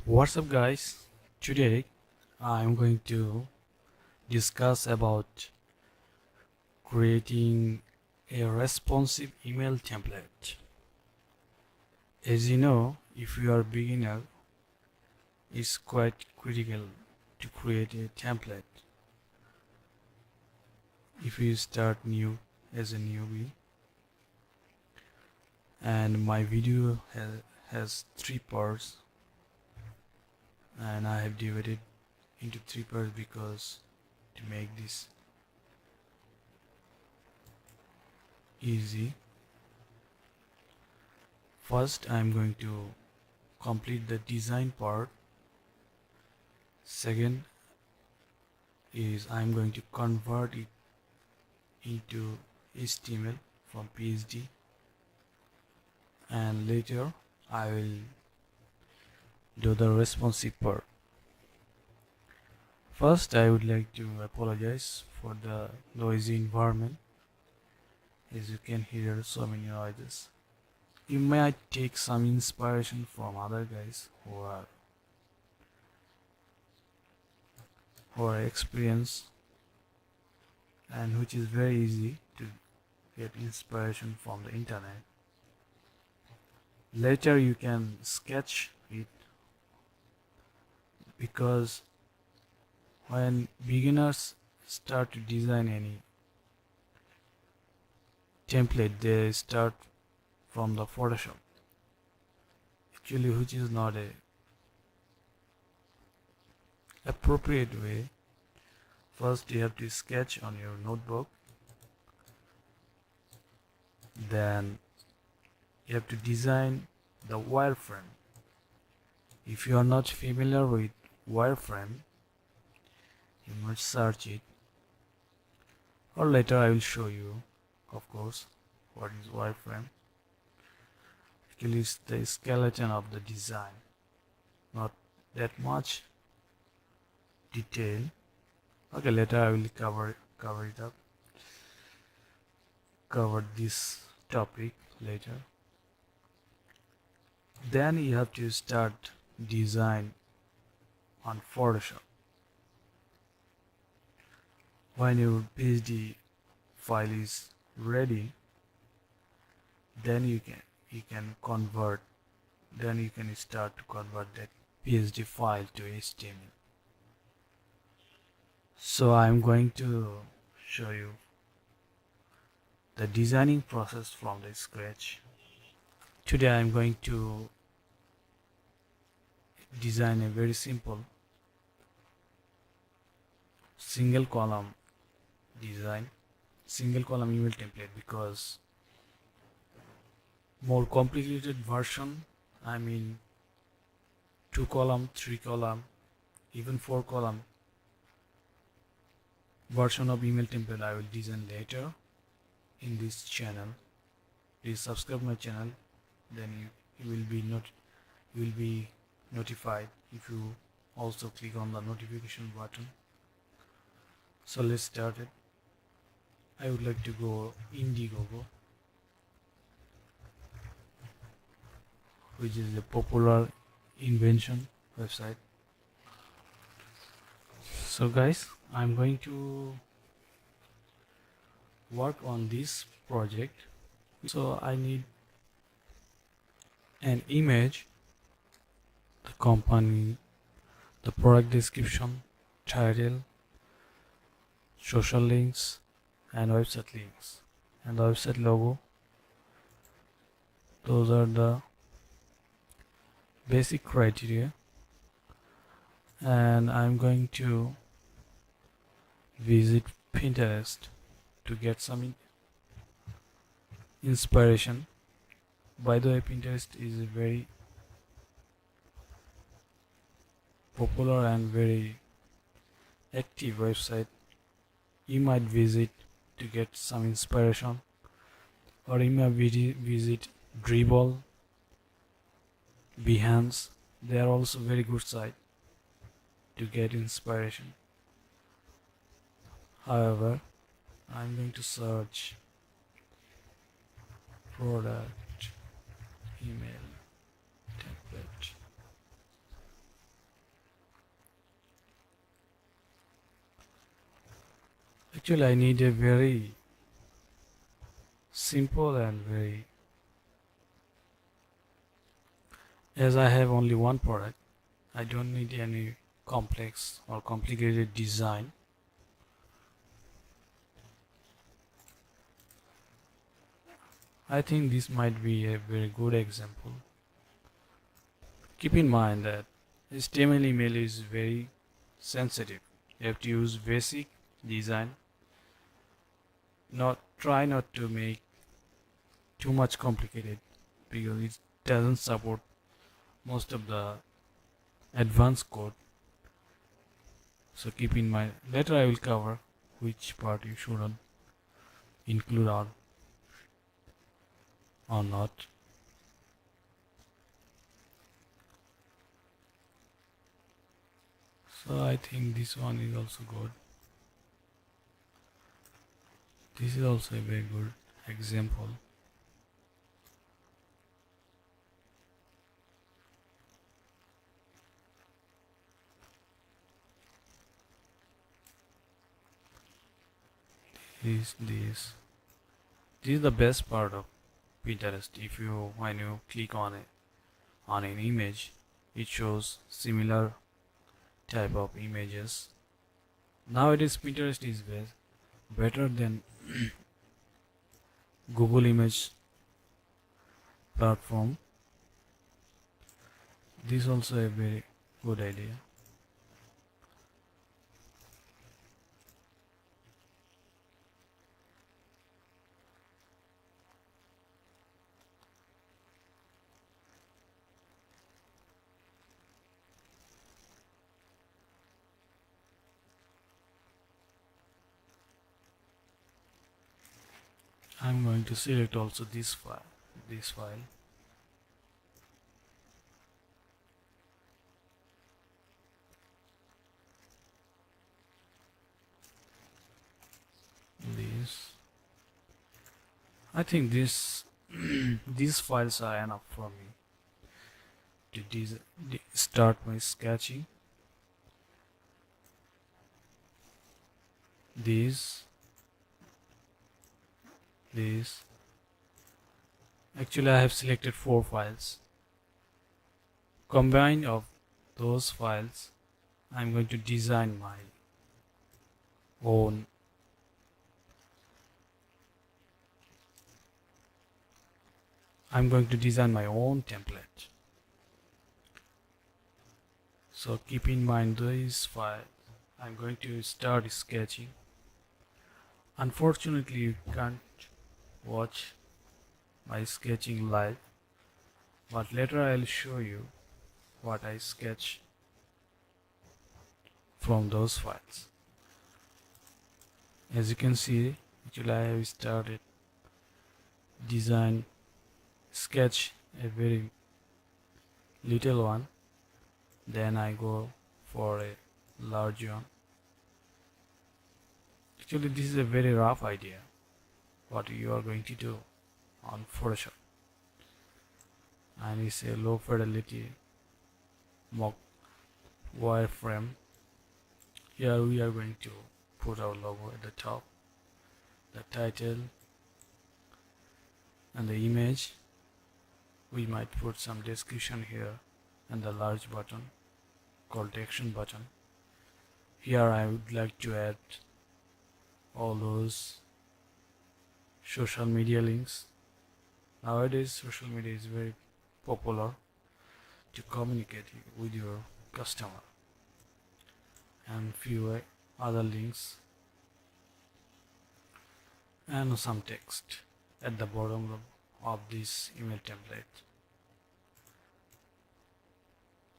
What's up guys? Today I'm going to discuss about creating a responsive email template. As you know, if you are a beginner, it's quite critical to create a template. If you start new as a newbie, and my video has three parts, and I have divided into three parts because to make this easy. First, I'm going to complete the design part. Second is I'm going to convert it into HTML from PSD, and later I will do the responsive part. First, I would like to apologize for the noisy environment. As you can hear so many noises. You might take some inspiration from other guys who are experienced, and which is very easy to get inspiration from the internet. Later you can sketch it, because when beginners start to design any template, they start from the Photoshop, actually, which is not a appropriate way. First you have to sketch on your notebook, then you have to design the wireframe. If you are not familiar with wireframe, you must search it, or later I will show you, of course, what is wireframe. Actually, it's the skeleton of the design, not that much detail. Okay, later I will cover it up, cover this topic later. Then you have to start design on Photoshop. When your PSD file is ready, then you can convert, then you can start to convert that PSD file to HTML. So I'm going to show you the designing process from the scratch. Today I'm going to design a very simple single column email template, because more complicated version, I mean 2-column, 3-column, even 4-column version of email template I will design later in this channel. Please subscribe my channel, then you will be notified if you also click on the notification button. So let's start it. I would like to go Indiegogo, which is a popular invention website. So guys, I'm going to work on this project. So I need an image, the company, the product description, title, social links, and website links, and the website logo. Those are the basic criteria, and I'm going to visit Pinterest to get some inspiration. By the way, Pinterest is a very popular and very active website. You might visit to get some inspiration, or you might visit Dribble, Behance. They are also very good site to get inspiration. However, I'm going to search product email template. Actually, I need a very simple and very, as I have only one product, I don't need any complex or complicated design. I think this might be a very good example. Keep in mind that HTML email is very sensitive. You have to use basic design. Try not to make too much complicated because it doesn't support most of the advanced code. So keep in mind. Later I will cover which part you shouldn't include or not. So I think this one is also good. This is also a very good example. This is the best part of Pinterest. If you when you click on an image, it shows similar type of images. Nowadays Pinterest is better than Google image platform. This is also a very good idea. I'm going to select also this file. This. I think these files are enough for me to start my sketching. These. Actually, I have selected 4 files. Combined of those files, I'm going to design my own template. So keep in mind these files. I'm going to start sketching. Unfortunately, you can't watch my sketching live, but later I'll show you what I sketch from those files. As you can see, actually I have started sketch a very little one, then I go for a large one. Actually this is a very rough idea what you are going to do on Photoshop, and it's a low fidelity mock wireframe. Here we are going to put our logo at the top, the title and the image. We might put some description here and the large button, call to action button. Here I would like to add all those social media links. Nowadays social media is very popular to communicate with your customer, and few other links and some text at the bottom of this email template.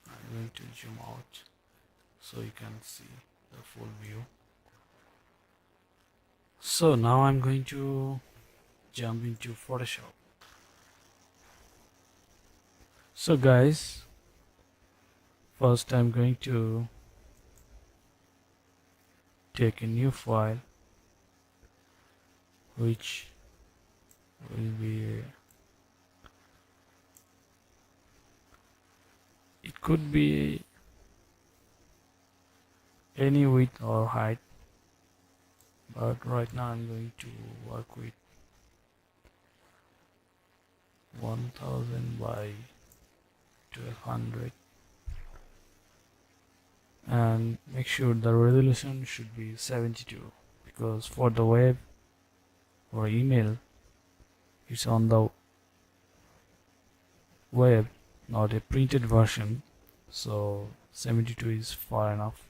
I'm going to zoom out so you can see the full view. So now I'm going to jump into Photoshop. So guys, first I'm going to take a new file which will be, it could be any width or height, but right now I'm going to work with 1000 by 1200, and make sure the resolution should be 72, because for the web or email it's on the web, not a printed version, so 72 is far enough.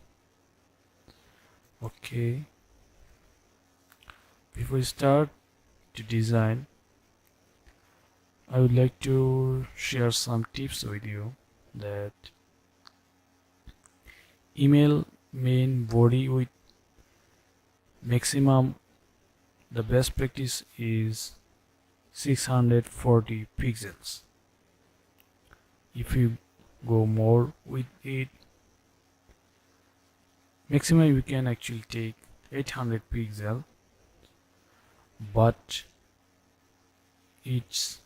Okay, before we start to design, I would like to share some tips with you that email main body with maximum, the best practice is 640 pixels. If you go more with it, maximum you can actually take 800 pixel, but it's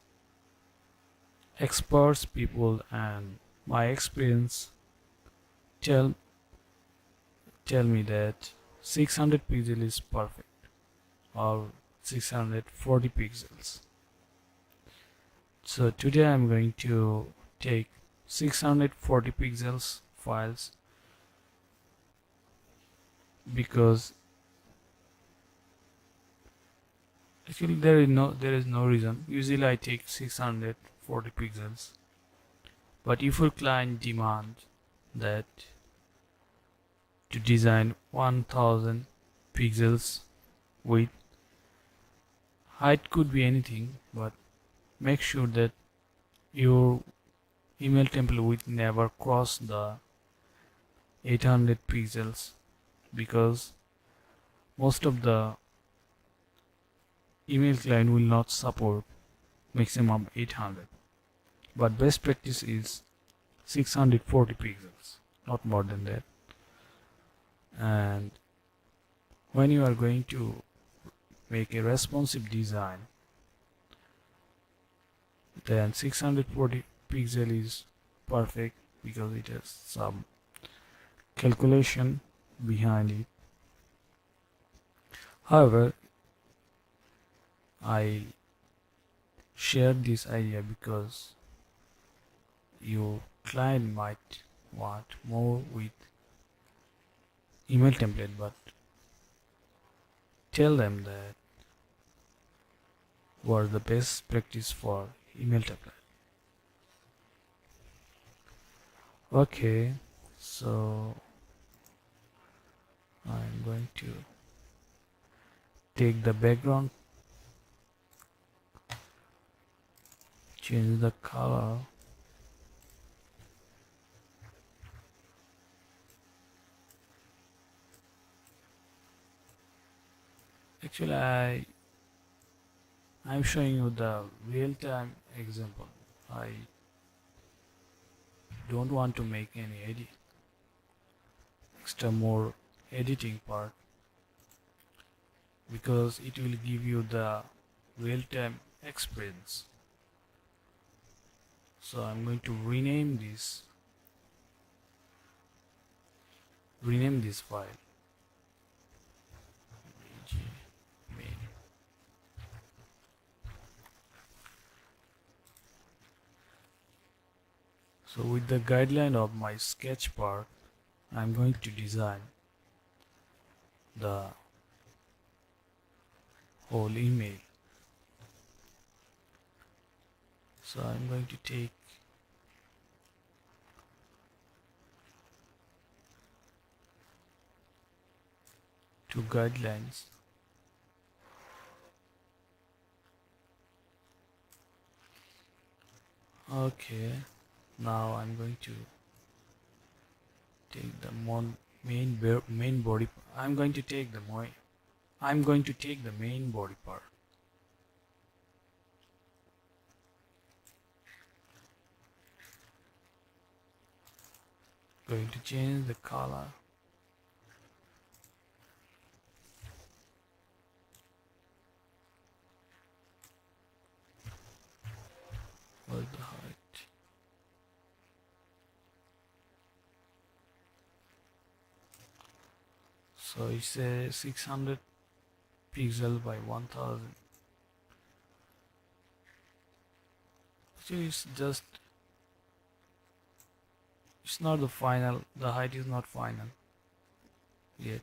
experts people and my experience tell me that 600 pixel is perfect, or 640 pixels. So today I'm going to take 640 pixels files, because actually there is no reason. Usually I take 640 pixels, but if your client demands that to design 1000 pixels with height, could be anything, but make sure that your email template width never cross the 800 pixels, because most of the email client will not support maximum 800, but best practice is 640 pixels, not more than that. And when you are going to make a responsive design, then 640 pixel is perfect, because it has some calculation behind it. However, I shared this idea because your client might want more with email template, but tell them that what is the best practice for email template. Okay, so I'm going to take the background, change the color, actually I'm showing you the real-time example. I don't want to make any extra more editing part, because it will give you the real-time experience. So I'm going to rename this file main. So with the guideline of my sketch part, I'm going to design the whole email. So I'm going to take two guidelines. Okay, now I'm going to take the main body. I'm going to take the main body part. Going to change the color. Or the height. So it's a 600 pixel by 1000. Actually, it's not the final, the height is not final yet.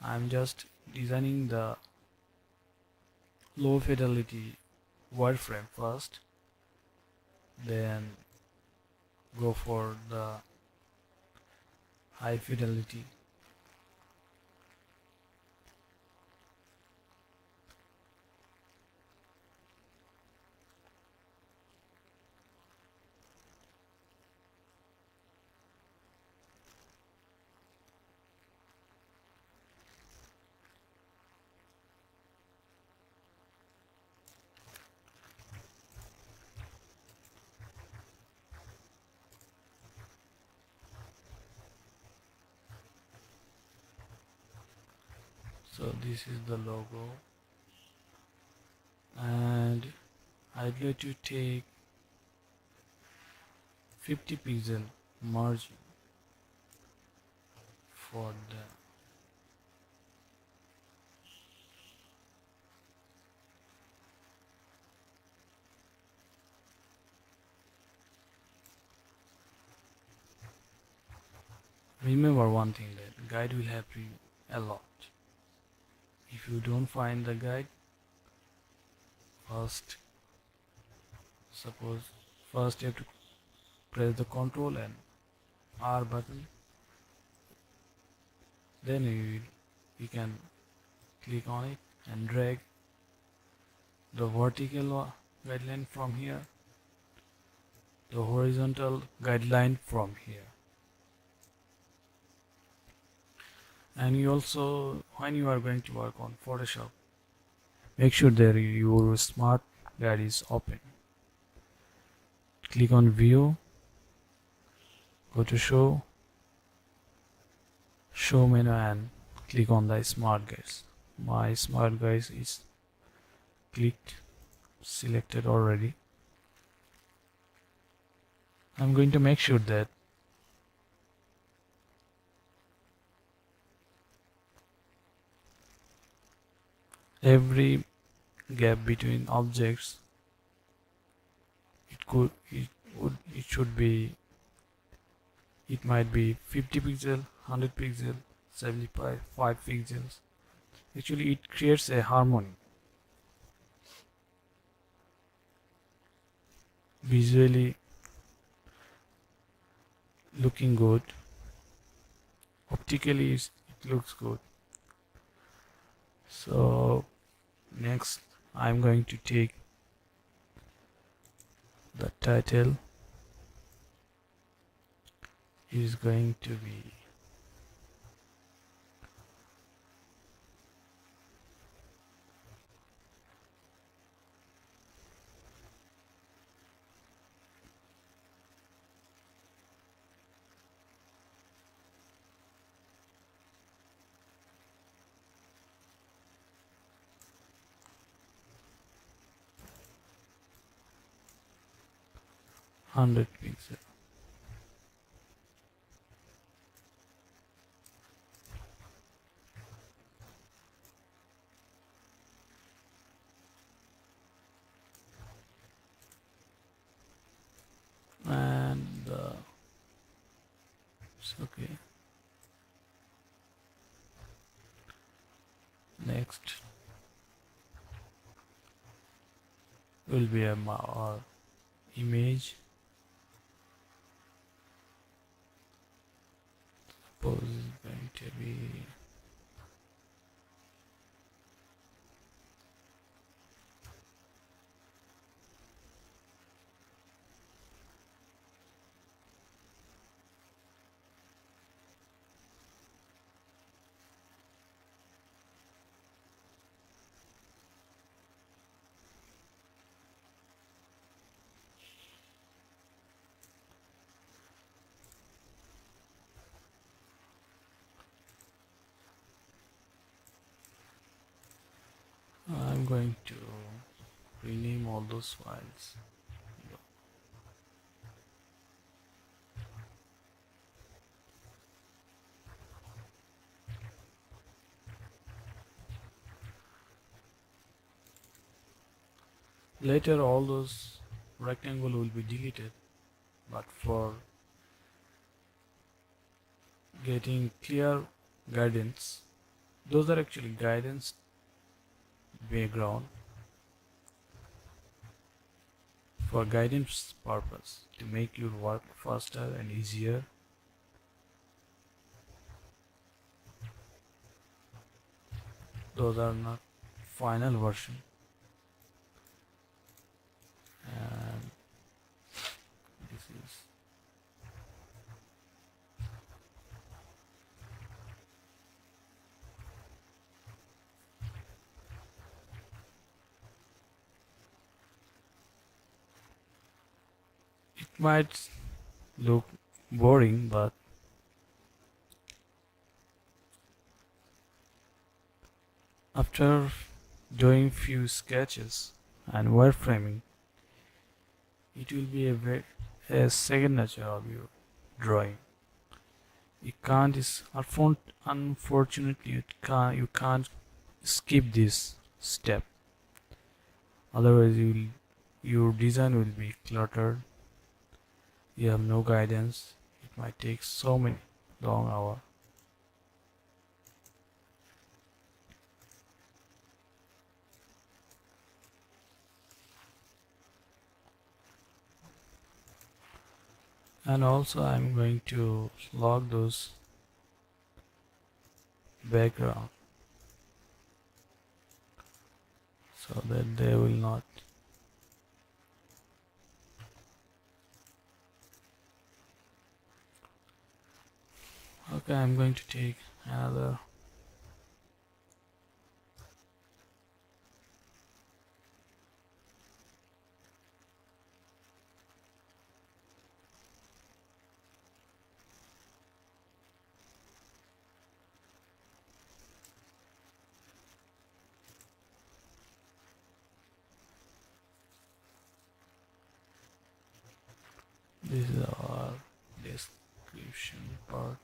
I'm just designing the low fidelity wireframe first, then go for the high fidelity. So this is the logo, and I'd like to take 50 pixel margin for the remember one thing, that guide will help you a lot. If you don't find the guide, first suppose first you have to press the Ctrl and R button, then you can click on it and drag the vertical guideline from here, the horizontal guideline from here. And you also, when you are going to work on Photoshop, make sure that your smart guide is open. Click on view, go to show menu, and click on the smart guides. My smart guides is clicked, selected already. I'm going to make sure that every gap between objects, it might be 50 pixel, 100 pixel, 75 pixels. Actually, it creates a harmony, visually looking good, optically it looks good. So next I'm going to take the title is going to be hundred pixel. And it's okay. Next will be our image. Suppose it's going to be I'm going to rename all those files. Later all those rectangle will be deleted, but for getting clear guidance, those are actually guidance background for guidance purpose to make your work faster and easier. Those are not final version, and this is it might look boring, but after doing few sketches and wireframing, it will be a second nature of your drawing. You can't is unfortunately you can't skip this step. Otherwise, your design will be cluttered. You have no guidance. It might take so many long hours. And also, I'm going to log those background so that they will not. Okay, I'm going to take another. This is our description part.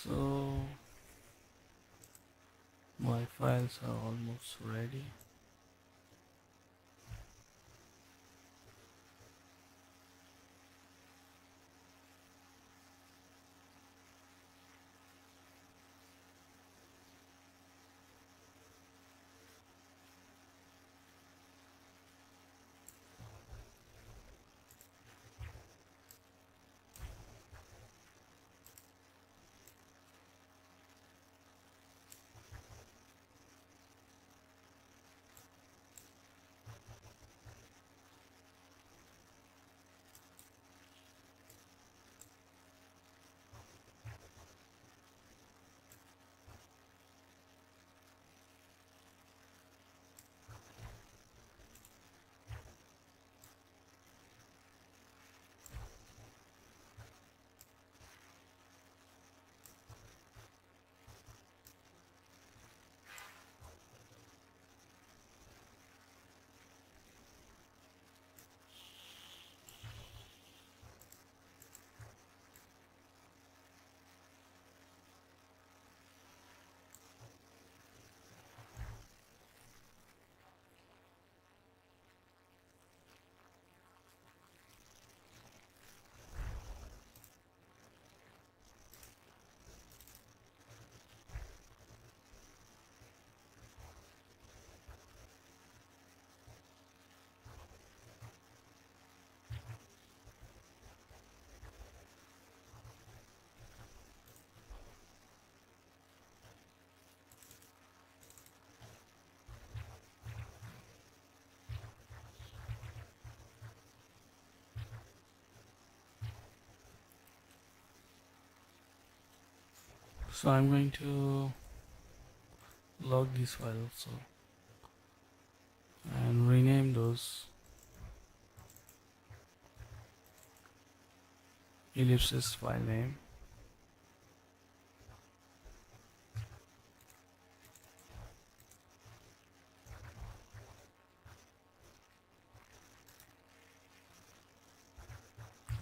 So my files are almost ready. So I'm going to log this file also and rename those ellipses file name.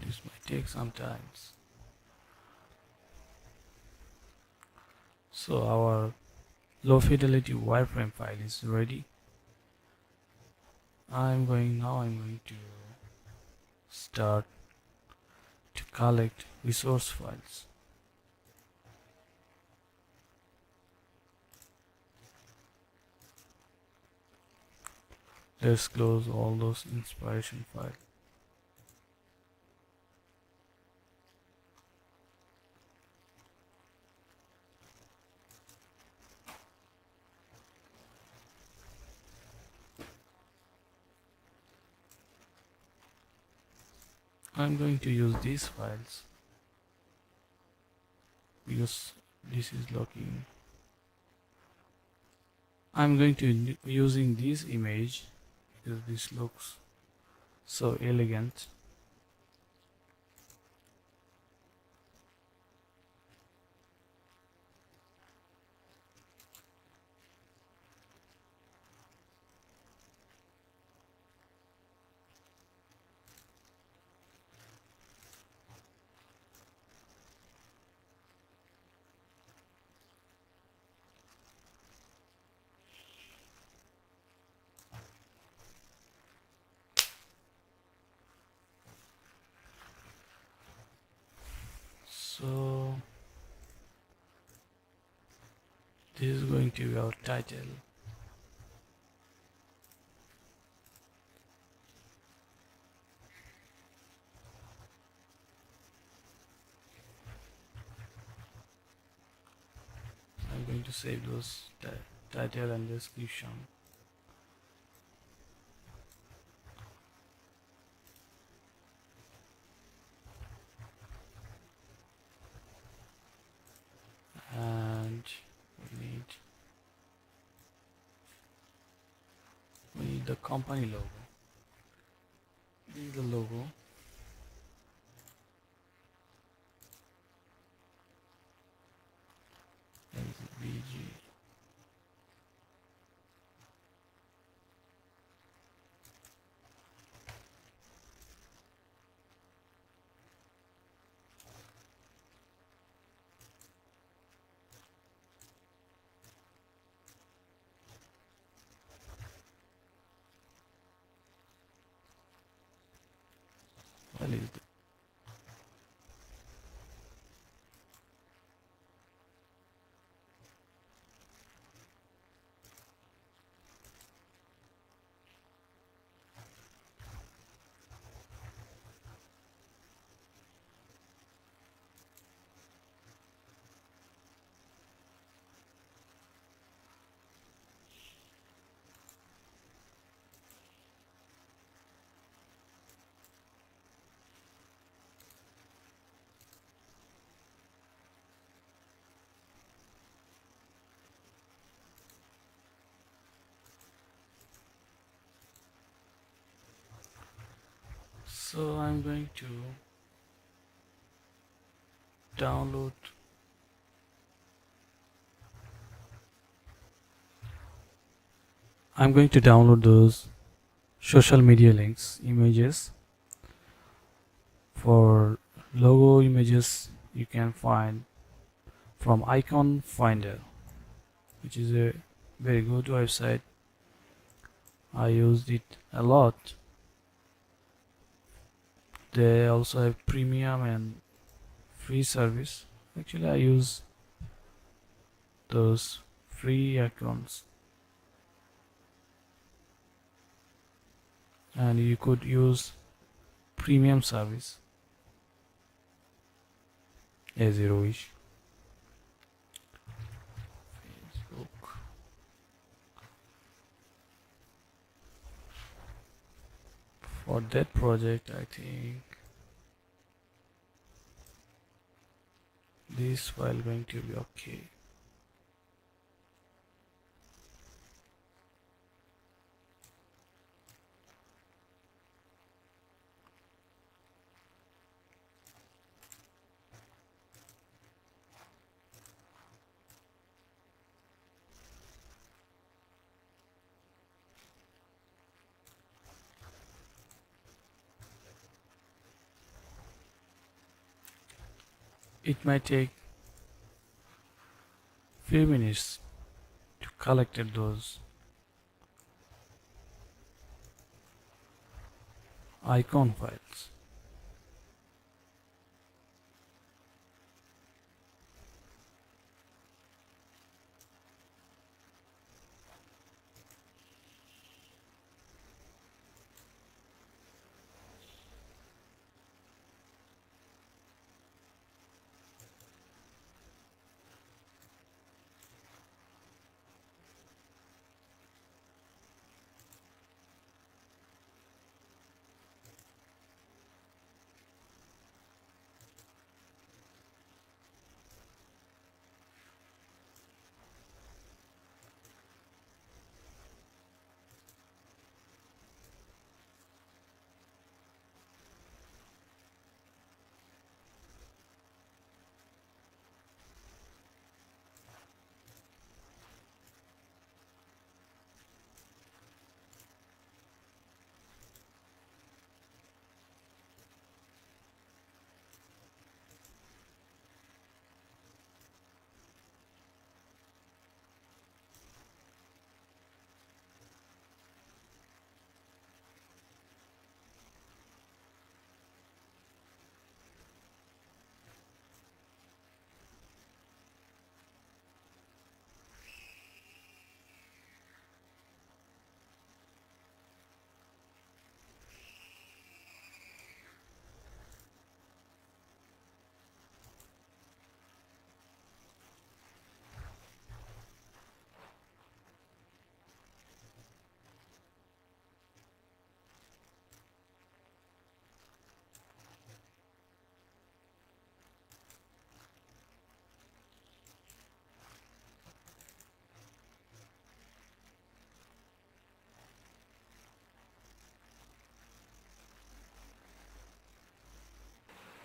This might take some time. So our low fidelity wireframe file is ready. I'm going to start to collect resource files. Let's close all those inspiration files. I'm going to use these files because this is looking. I'm going to using this image because this looks so elegant. So this is going to be our title. I'm going to save those title and description. And we need the company logo. This is the logo. BG. What is the So I'm going to download those social media links images. For logo images you can find from Icon Finder, which is a very good website. I used it a lot. They also have premium and free service. Actually I use those free accounts, and you could use premium service as you wish. Facebook. For that project I think this file going to be okay. It might take few minutes to collect those icon files.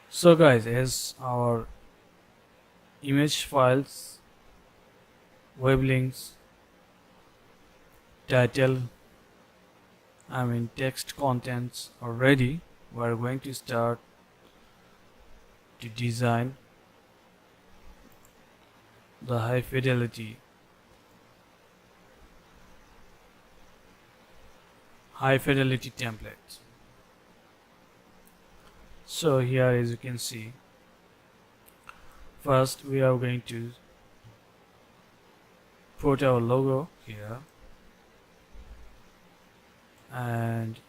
So guys, as our image files, web links, title, text contents are ready, we are going to start to design the high fidelity templates. So here, as you can see, first we are going to put our logo here, and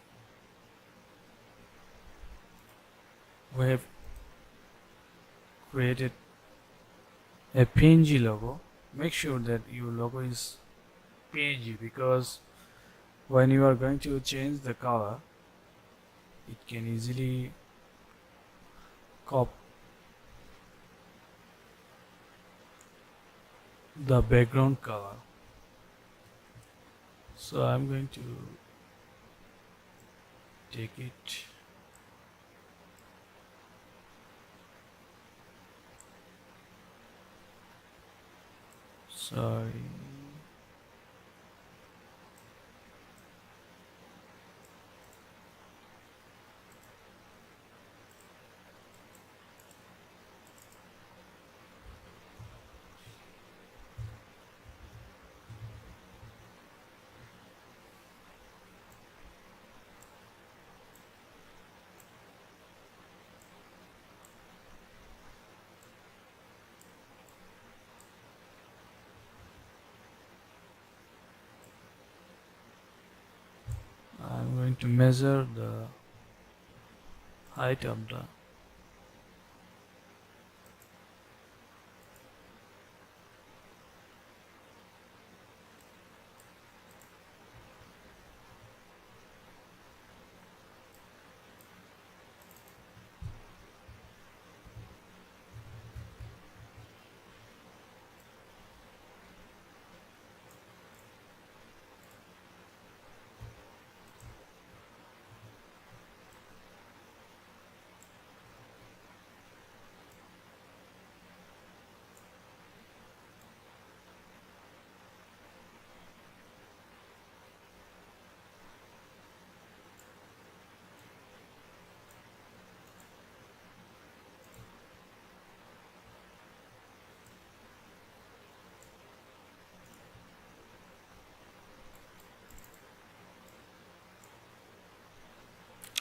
we have created a PNG logo. Make sure that your logo is PNG, because when you are going to change the color, it can easily copy the background color. So I'm going to take it, sorry, I'm going to measure the height of the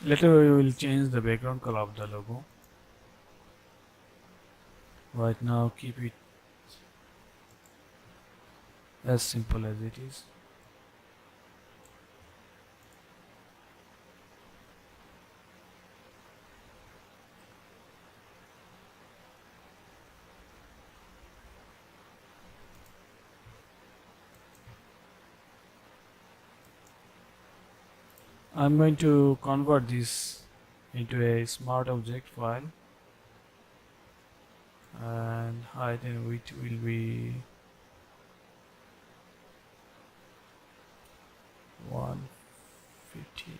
Later we will change the background color of the logo. Right now keep it as simple as it is. I'm going to convert this into a smart object file, and height and width will be 150.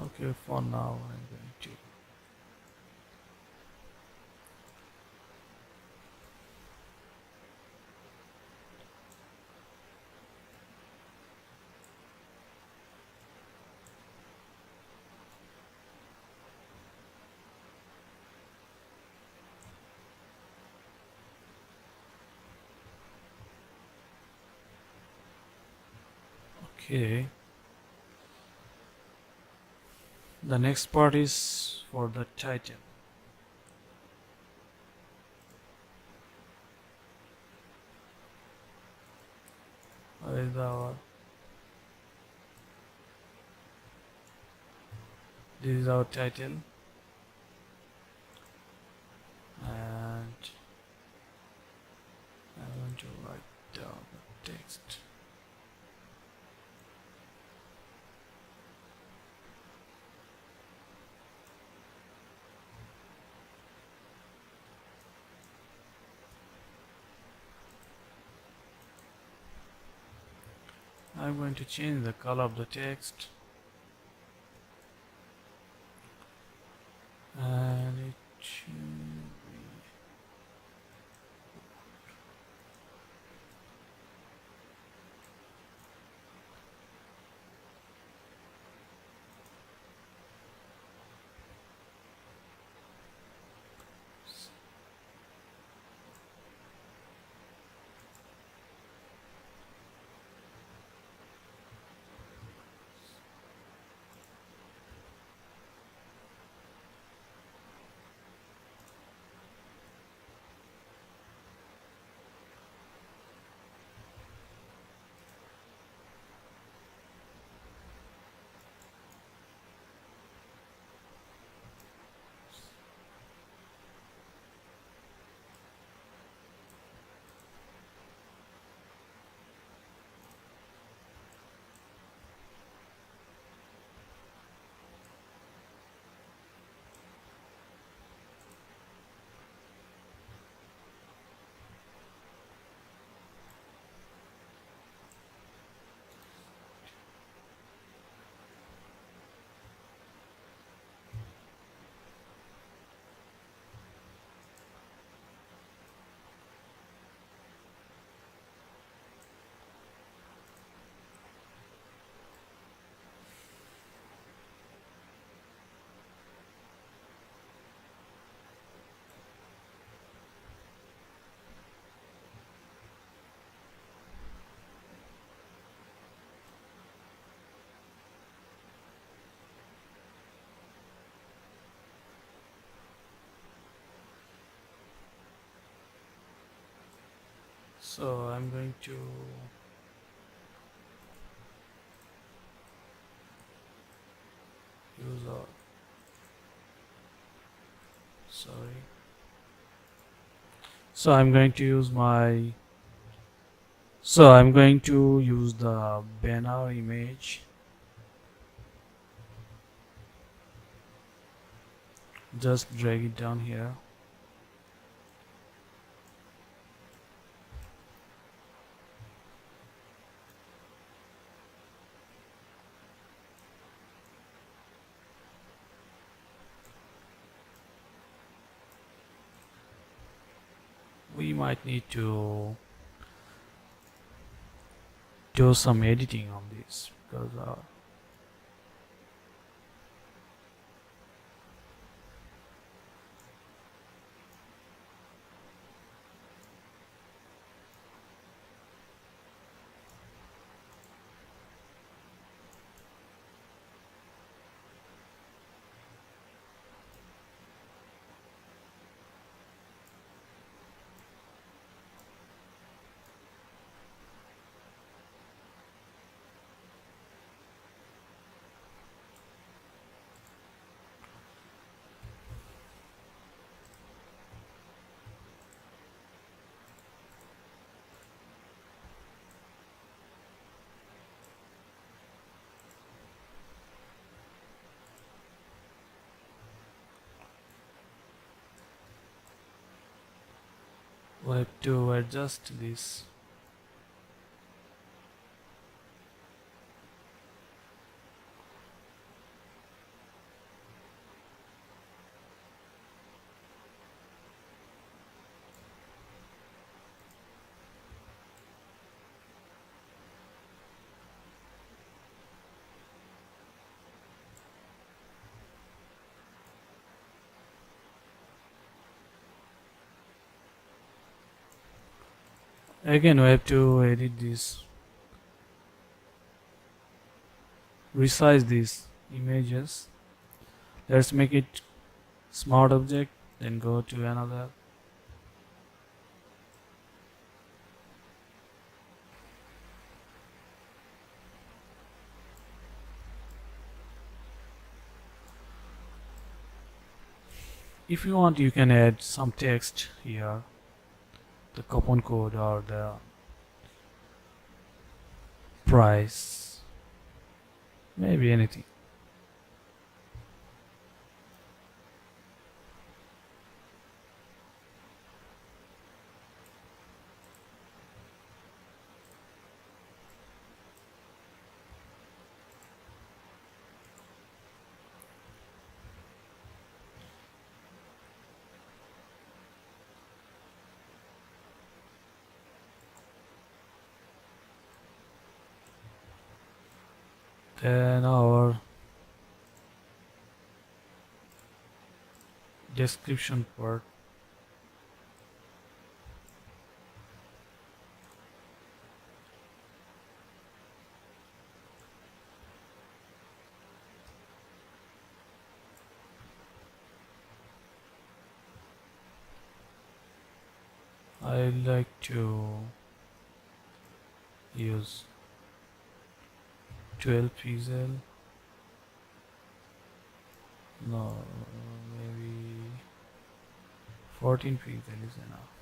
Okay, for now I'm going to okay. The next part is for the title. Where is this is our title, and I'm going to write down the text. I'm going to change the color of the text, and it should be so I'm going to use a sorry. So I'm going to use my so I'm going to use the banner image. Just drag it down here. We might need to do some editing on this because We have to adjust this. Again, we have to edit this, resize these images. Let's make it smart object, then go to another. If you want, you can add some text here, the coupon code or the price, maybe anything. Then our description part. I like to use 12 pixel. No, maybe 14 pixel is enough.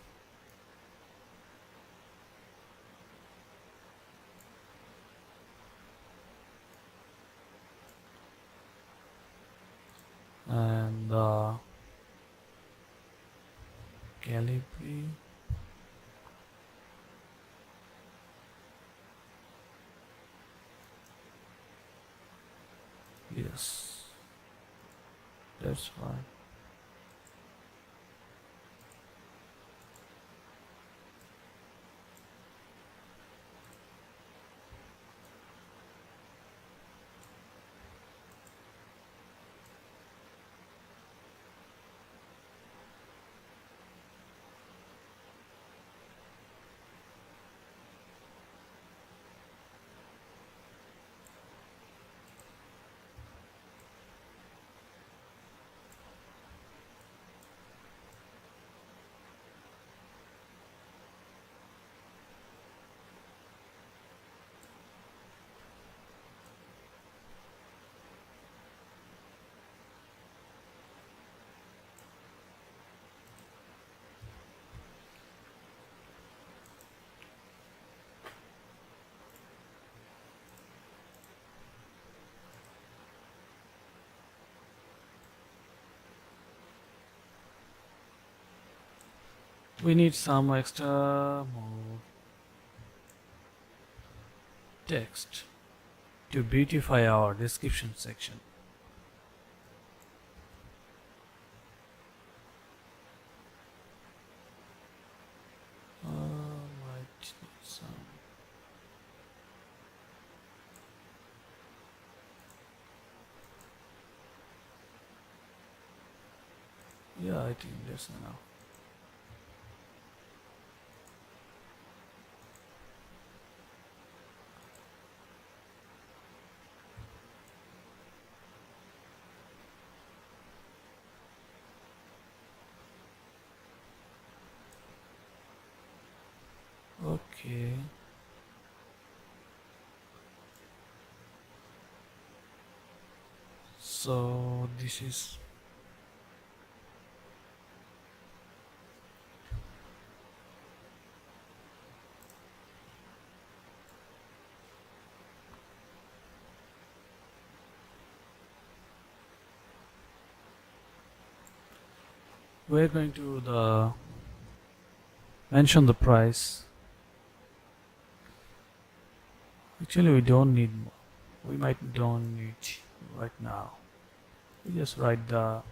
And the Calibri, yes, that's fine. We need some extra more text to beautify our description section. Might need some. Yeah, I think that's enough. Okay. So this is we're going to the mention the price. Actually, we don't need more. We might don't need right now. We just write the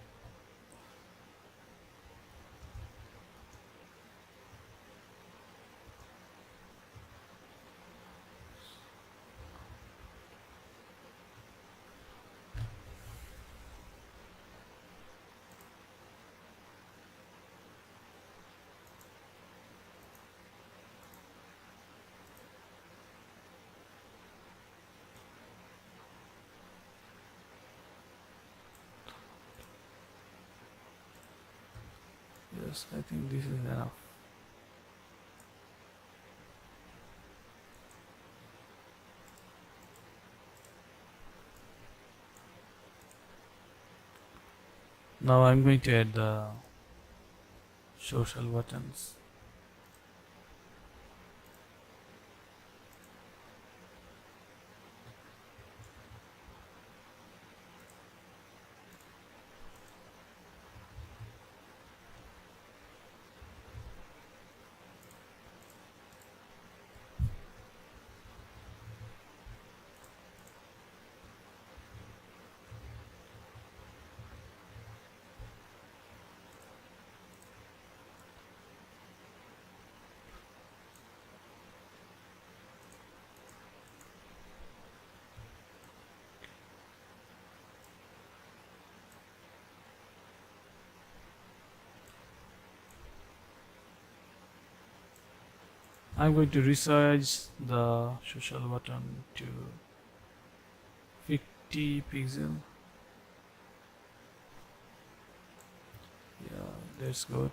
yes. I think this is enough. Now I'm going to add the social buttons. I'm going to resize the social button to 50 pixel. Yeah, that's good.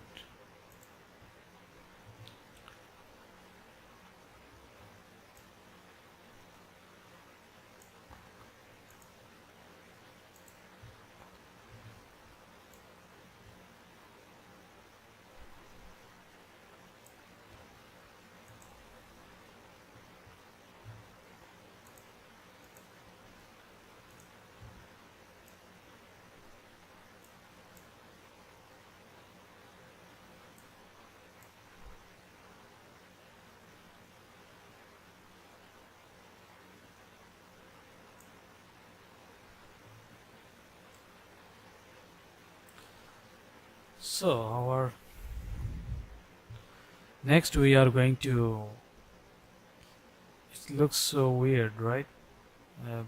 So our next we are going to. It looks so weird, right?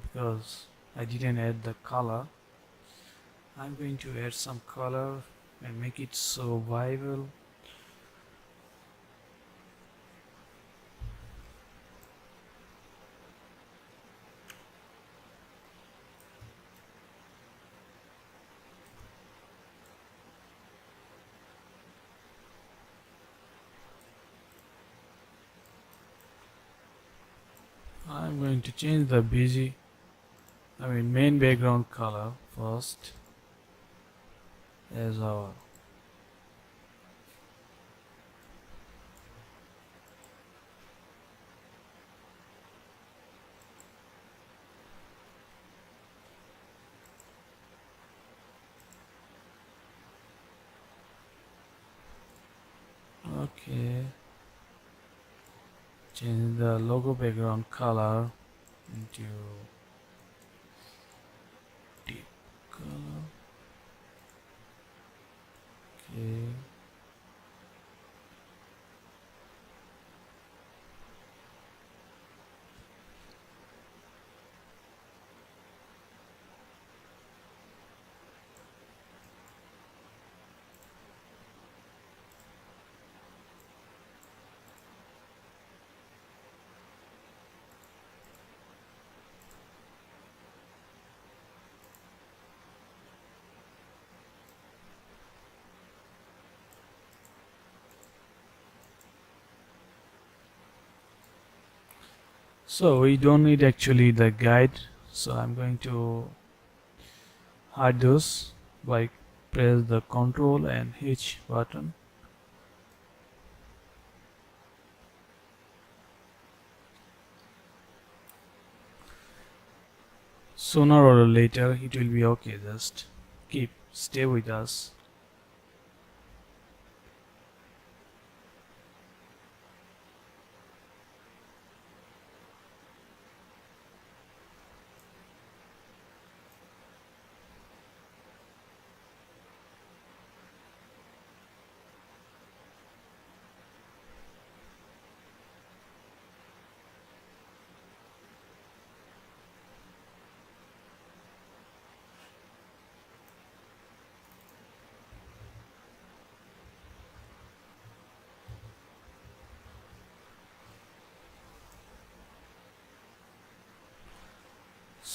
Because I didn't add the color. I'm going to add some color and make it so viable. I'm going to change the main background color first as our okay. Change the logo background color into deep color. Okay. So we don't need actually the guide. So I'm going to hide those by press the Ctrl and H button. Sooner or later it will be okay. Just stay with us.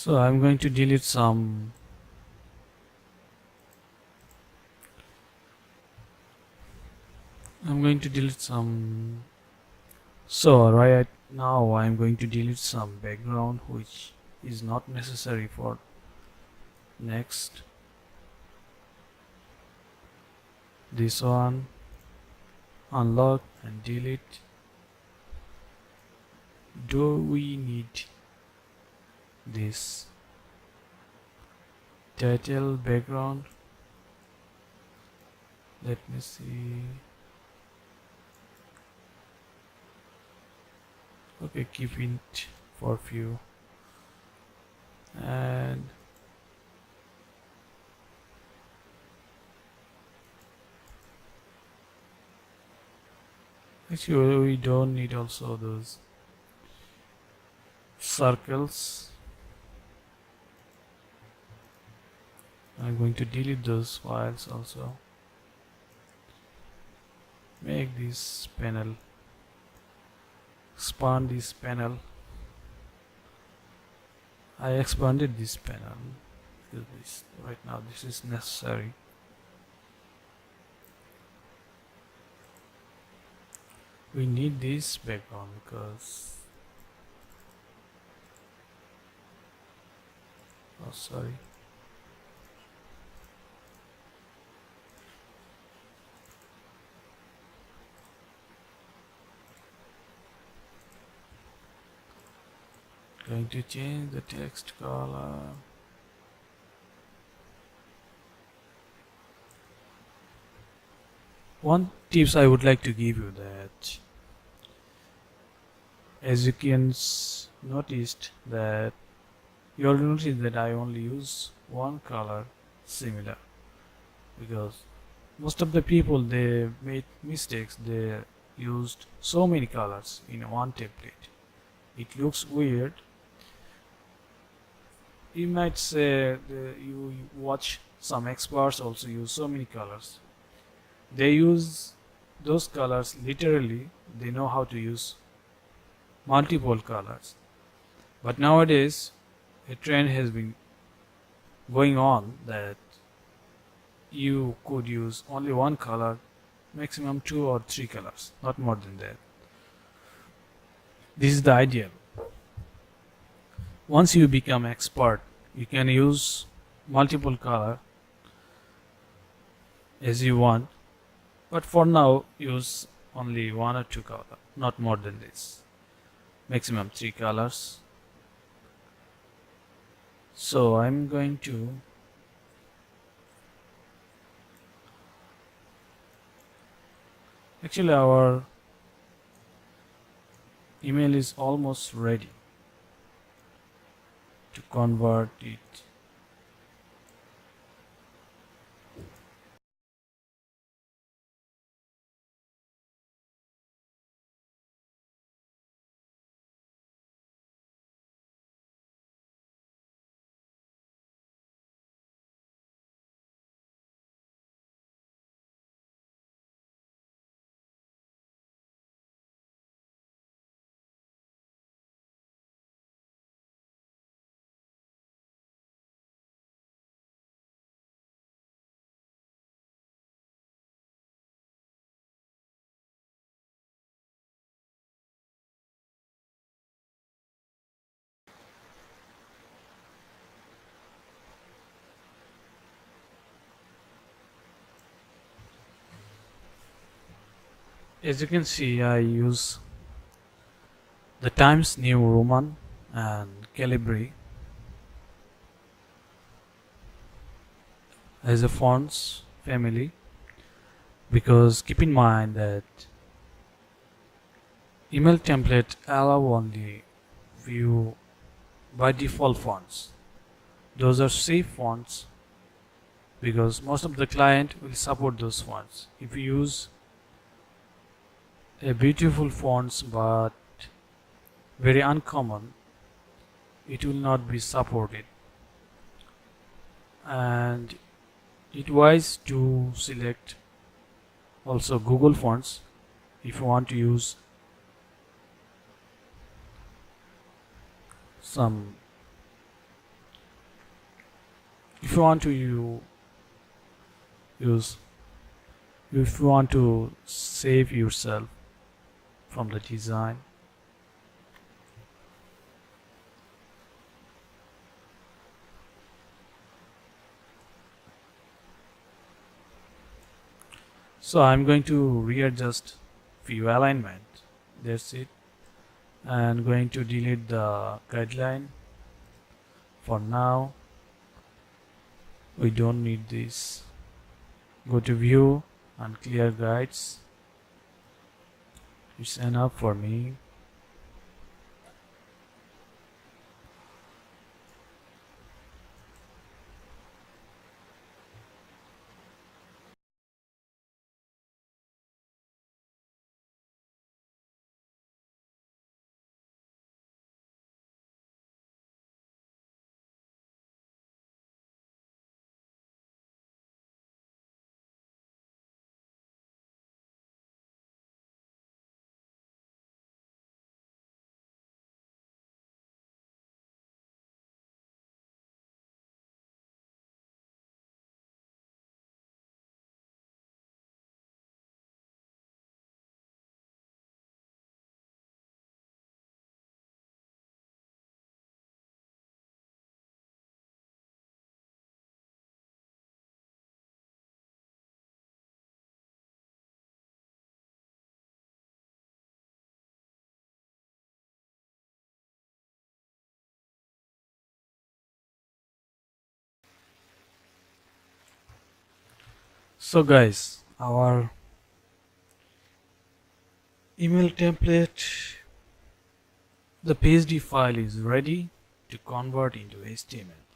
So I'm going to delete some I'm going to delete some so right now I'm going to delete some background which is not necessary for next. This one, unlock and delete. Do we need this title background? Let me see. Okay, keep it for few. And actually we don't need also those circles. I'm going to delete those files also. Make this panel, expand this panel. I expanded this panel because this right now this is necessary. We need this background because oh sorry. Going to change the text color. One tips I would like to give you that as you can noticed that you'll notice that I only use one color similar because most of the people they made mistakes, they used so many colors in one template. It looks weird. You might say you watch some experts also use so many colors. They use those colors literally, they know how to use multiple colors. But nowadays a trend has been going on that you could use only one color, maximum 2 or 3 colors, not more than that. This is the ideal. Once you become expert, you can use multiple color as you want, but for now use only 1 or 2 color, not more than this, maximum 3 colors. So I'm going to actually our email is almost ready to convert it. As you can see, I use the Times New Roman and Calibri as a fonts family because keep in mind that email template allow only view by default fonts. Those are safe fonts because most of the client will support those fonts. If you use a beautiful fonts but very uncommon, it will not be supported, and it wise to select also Google fonts if you want to use some you want to use, if you want to save yourself from the design, so I'm going to readjust view alignment. That's it. And going to delete the guideline. For now, we don't need this. Go to view and clear guides. It's enough for me. So guys, our email template, the PSD file is ready to convert into HTML.